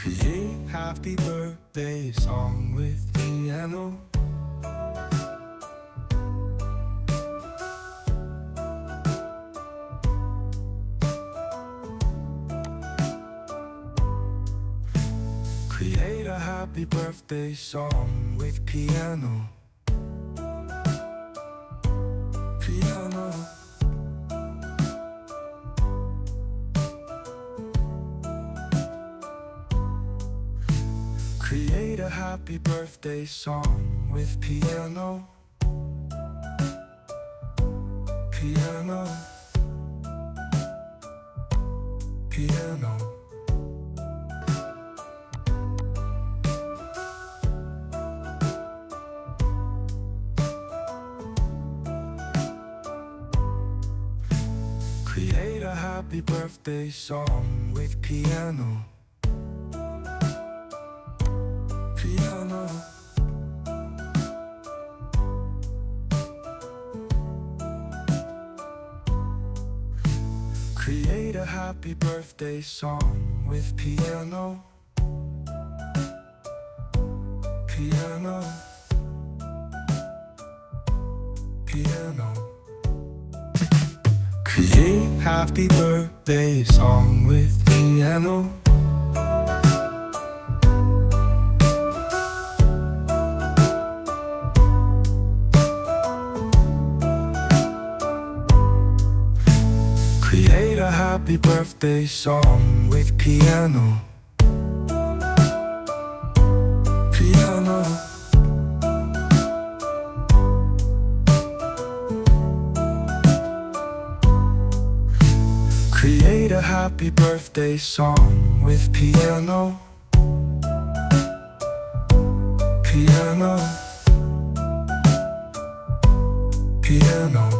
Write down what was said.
Create happy birthday song with piano. Create a happy birthday song with piano. Piano. Create a happy birthday song with piano. Piano. Piano. Create a happy birthday song with piano. Piano. Create a happy birthday song with piano. Piano. Piano. Create happy birthday song with piano. Create a happy birthday song with piano. Piano. Create a happy birthday song with piano. Piano. Piano.